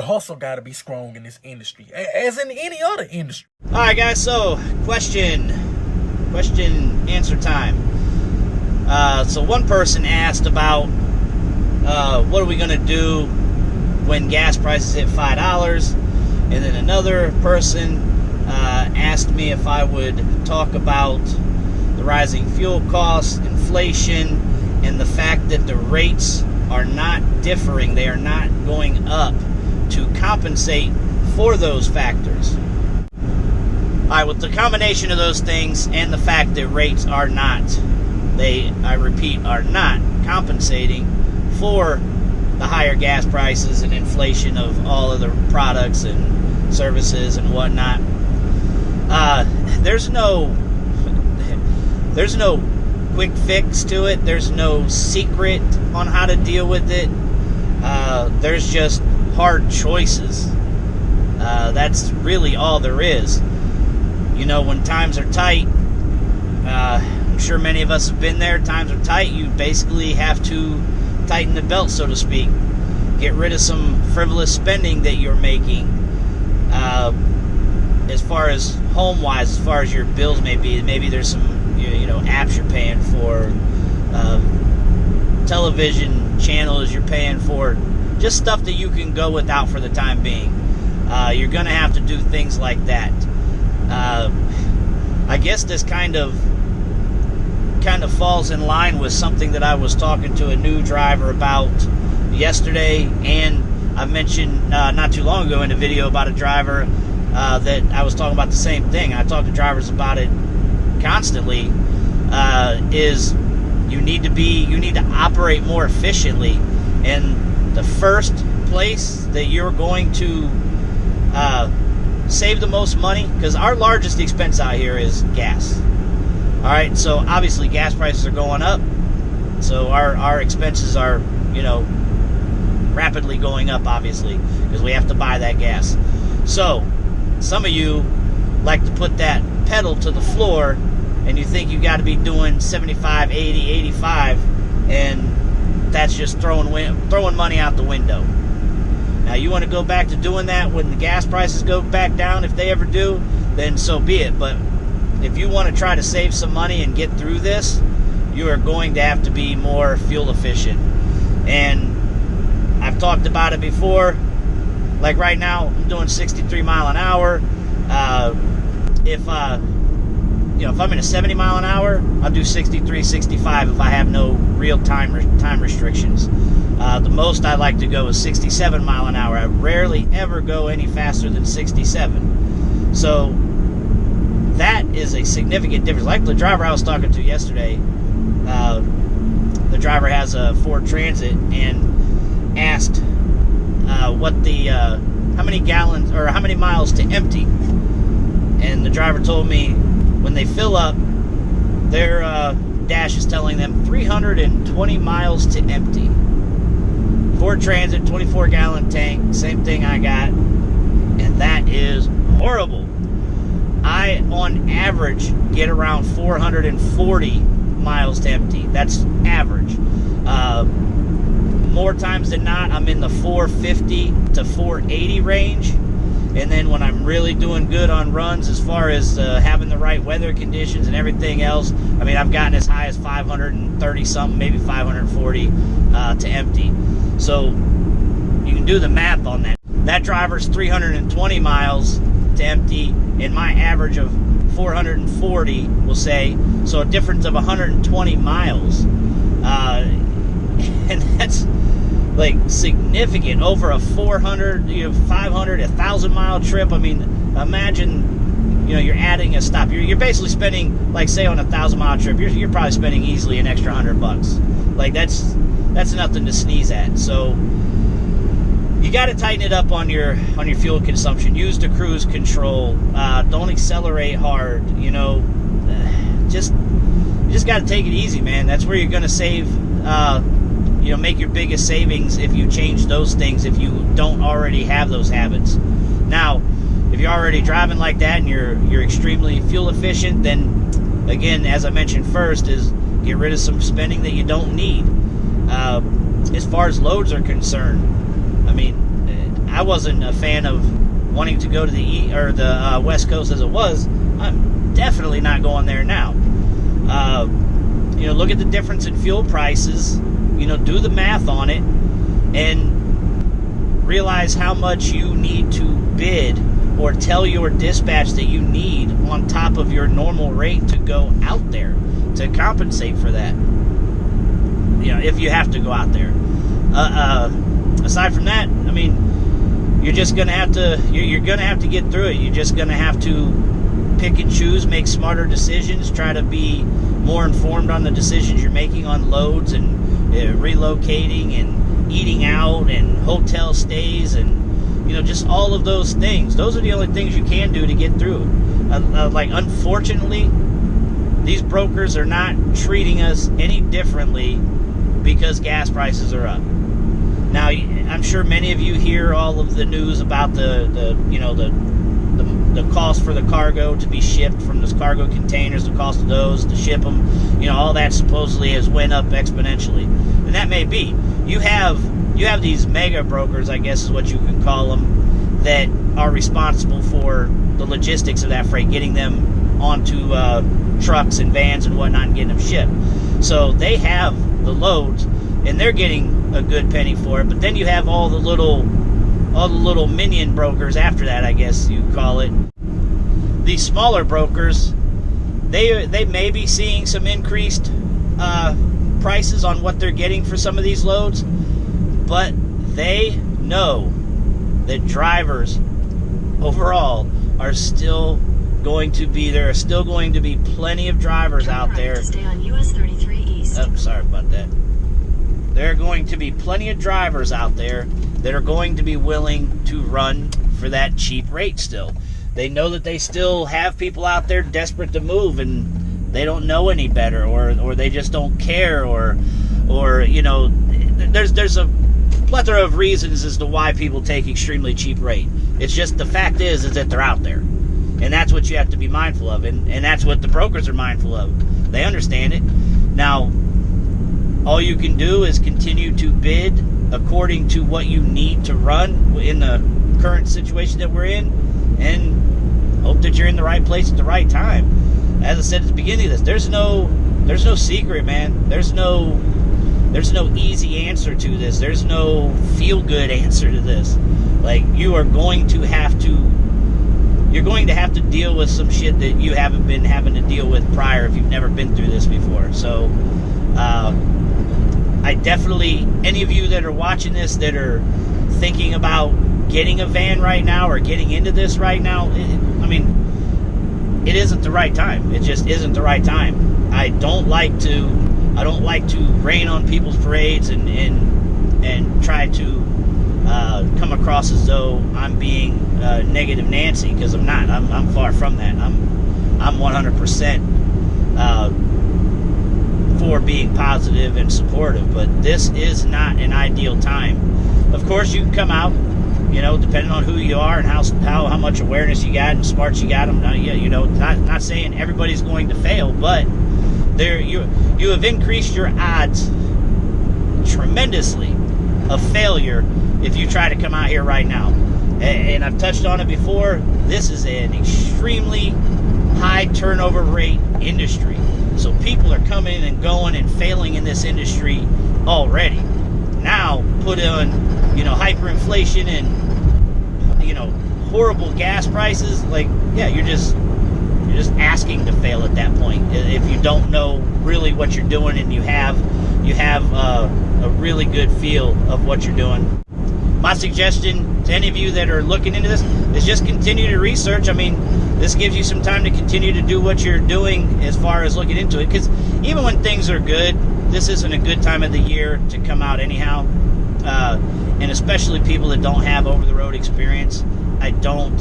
hustle got to be strong in this industry, as in any other industry. All right, guys. So, question answer time. So one person asked about what are we going to do when gas prices hit $5, and then another person asked me if I would talk about the rising fuel costs, inflation, and the fact that the rates are not differing. They are not going up to compensate for those factors. All right, with the combination of those things and the fact that rates are not, I repeat, are not compensating for the higher gas prices and inflation of all of the products and services and whatnot, there's no quick fix to it. There's no secret on how to deal with it. There's just hard choices. That's really all there is. You know, when times are tight, I'm sure many of us have been there. Times are tight. You basically have to tighten the belt, so to speak. Get rid of some frivolous spending that you're making. As far as home-wise, as far as your bills may be, maybe there's some apps you're paying for, television channels you're paying for, just stuff that you can go without for the time being. You're going to have to do things like that. I guess this kind of falls in line with something that I was talking to a new driver about yesterday, and I mentioned not too long ago in a video about a driver that I was talking about the same thing. I talk to drivers about it constantly. Is you need to operate more efficiently, and the first place that you're going to save the most money, because our largest expense out here is gas. All right, so obviously gas prices are going up, so our expenses are rapidly going up, obviously, because we have to buy that gas. So some of you like to put that pedal to the floor, and you think you got to be doing 75, 80, 85, and that's just throwing money out the window. Now, you want to go back to doing that when the gas prices go back down, if they ever do, then so be it. But if you want to try to save some money and get through this, you are going to have to be more fuel efficient. And I've talked about it before. Like right now, I'm doing 63 mile an hour. If I'm in a 70 mile an hour, I'll do 63, 65 if I have no real time restrictions. The most I like to go is 67 mile an hour. I rarely ever go any faster than 67. So that is a significant difference. Like the driver I was talking to yesterday, the driver has a Ford Transit, and asked how many gallons or how many miles to empty. And the driver told me when they fill up, their dash is telling them 320 miles to empty. Ford Transit, 24-gallon tank, same thing I got, and that is horrible. I, on average, get around 440 miles to empty. That's average. More times than not, I'm in the 450 to 480 range. And then when I'm really doing good on runs, as far as having the right weather conditions and everything else, I mean, I've gotten as high as 530 something, maybe 540 to empty. So you can do the math on that. That driver's 320 miles to empty, and my average of 440, we'll say, so a difference of 120 miles. And that's like significant over a 400, 500, 1,000 mile trip. I mean, imagine, you're adding a stop. You're basically spending, like, say on a 1,000 mile trip, you're probably spending easily an extra $100. Like, that's nothing to sneeze at. So you got to tighten it up on your fuel consumption. Use the cruise control. Don't accelerate hard. You just got to take it easy, man. That's where you're going to save. Make your biggest savings if you change those things, if you don't already have those habits. Now, if you're already driving like that and you're extremely fuel efficient, then again, as I mentioned first, is get rid of some spending that you don't need. As far as loads are concerned, I mean, I wasn't a fan of wanting to go to the West Coast as it was. I'm definitely not going there now. Look at the difference in fuel prices. Do the math on it, and realize how much you need to bid or tell your dispatch that you need on top of your normal rate to go out there to compensate for that. If you have to go out there. Aside from that, I mean, you're just gonna have to. You're gonna have to get through it. You're just gonna have to pick and choose, make smarter decisions, try to be more informed on the decisions you're making on loads and relocating and eating out and hotel stays and just all of those things. Those are the only things you can do to get through. Unfortunately, these brokers are not treating us any differently because gas prices are up. Now, I'm sure many of you hear all of the news about the cost for the cargo to be shipped from those cargo containers, the cost of those to ship them. All that supposedly has went up exponentially, and that may be. You have these mega brokers, I guess is what you can call them, that are responsible for the logistics of that freight, getting them onto trucks and vans and whatnot, and getting them shipped. So they have the loads, and they're getting a good penny for it. But then you have all the little minion brokers after that, I guess you call it. These smaller brokers, they may be seeing some increased prices on what they're getting for some of these loads, but they know that drivers overall are still going to be there. Are still going to be plenty of drivers out there. Stay on US 33 East. Oh, sorry about that. There are going to be plenty of drivers out there that are going to be willing to run for that cheap rate still. They know that they still have people out there desperate to move, and they don't know any better, or they just don't care, or there's a plethora of reasons as to why people take extremely cheap rate. It's just the fact is that they're out there, and that's what you have to be mindful of, and that's what the brokers are mindful of. They understand it. Now, all you can do is continue to bid according to what you need to run in the current situation that we're in, and hope that you're in the right place at the right time. As I said at the beginning of this, there's no secret, man. There's no easy answer to this. There's no feel-good answer to this. You're going to have to deal with some shit that you haven't been having to deal with prior if you've never been through this before. So, I definitely, any of you that are watching this that are thinking about getting a van right now or getting into this right now, it isn't the right time. It just isn't the right time. I don't like to rain on people's parades and try to come across as though I'm being negative Nancy, because I'm not. I'm far from that. I'm 100% for being positive and supportive, but this is not an ideal time. Of course, you can come out, depending on who you are and how much awareness you got and smarts you got. Not saying everybody's going to fail, but you have increased your odds tremendously of failure if you try to come out here right now. And I've touched on it before. This is an extremely high turnover rate industry. So people are coming and going and failing in this industry already. Now put on, hyperinflation and, horrible gas prices. You're just asking to fail at that point. If you don't know really what you're doing and you have a really good feel of what you're doing. My suggestion to any of you that are looking into this is just continue to research. This gives you some time to continue to do what you're doing as far as looking into it, because even when things are good, this isn't a good time of the year to come out anyhow, and especially people that don't have over-the-road experience. I don't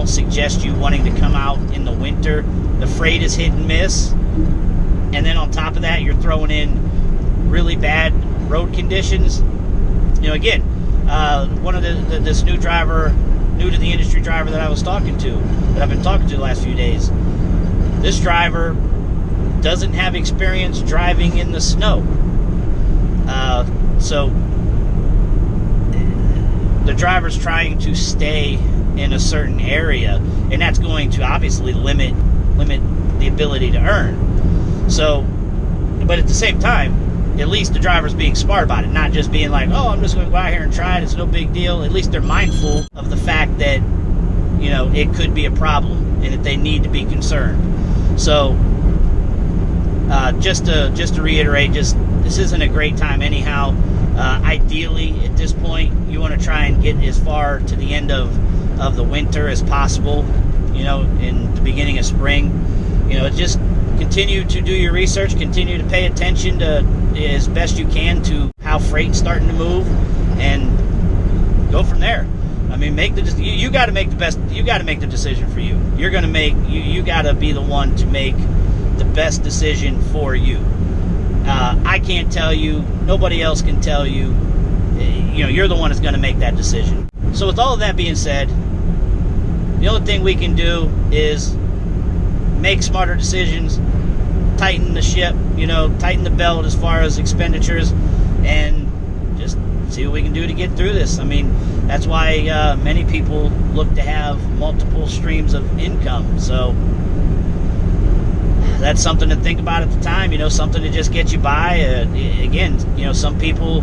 suggest you wanting to come out in the winter. The freight is hit and miss, and then on top of that, you're throwing in really bad road conditions. Again, one of this new to the industry driver that I've been talking to the last few days, this driver doesn't have experience driving in the snow. So the driver's trying to stay in a certain area, and that's going to obviously limit the ability to earn. So, but at the same time, at least the driver's being smart about it, not just being like, oh, I'm just going to go out here and try it, it's no big deal. At least they're mindful of the fact that, you know, it could be a problem and that they need to be concerned. So, just to reiterate, this isn't a great time anyhow. Ideally, at this point, you want to try and get as far to the end of the winter as possible, you know, in the beginning of spring. You know, just continue to do your research, continue to pay attention to, as best you can, to how freight's starting to move, and go from there. I mean, you got to make the best. You got to make the decision for you. You're going to make you got to be the one to make the best decision for you. I can't tell you. Nobody else can tell you. You know, you're the one that's going to make that decision. So with all of that being said, the only thing we can do is make smarter decisions, tighten the ship, you know, tighten the belt as far as expenditures, and just see what we can do to get through this. I mean, that's why many people look to have multiple streams of income. So that's something to think about at the time, you know, something to just get you by. Again, you know, some people,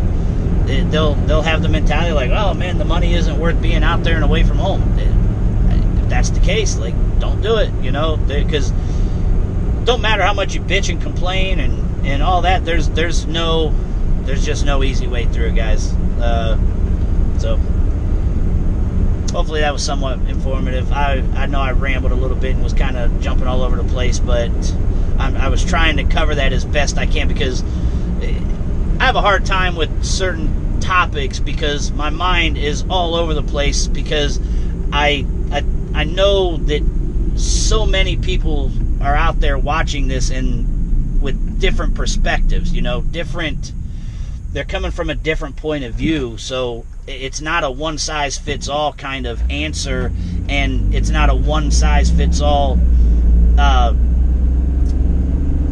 they'll have the mentality like, oh man, the money isn't worth being out there and away from home. If that's the case, like, don't do it, you know, because don't matter how much you bitch and complain and all that, there's just no easy way through it, guys. So hopefully that was somewhat informative. I know I rambled a little bit and was kind of jumping all over the place, but I was trying to cover that as best I can, because I have a hard time with certain topics because my mind is all over the place, because I know that so many people are out there watching this and with different perspectives, you know, they're coming from a different point of view. So it's not a one-size-fits-all kind of answer, and it's not a one-size-fits-all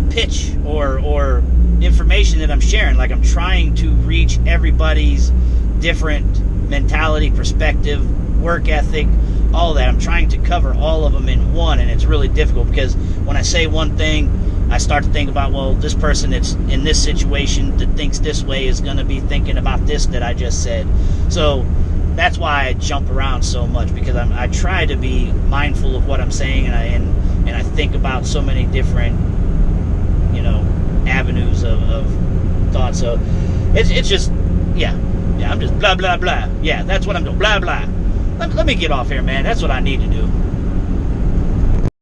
pitch or information that I'm sharing. Like, I'm trying to reach everybody's different mentality, perspective, work ethic, all that. I'm trying to cover all of them in one, and it's really difficult because when I say one thing, I start to think about, well, this person that's in this situation that thinks this way is going to be thinking about this that I just said. So that's why I jump around so much, because I try to be mindful of what I'm saying, and I think about so many different, you know, avenues of thought. So it's just, yeah, I'm just blah, blah, blah. Yeah, that's what I'm doing, blah, blah. Let me get off here, man. That's what I need to do.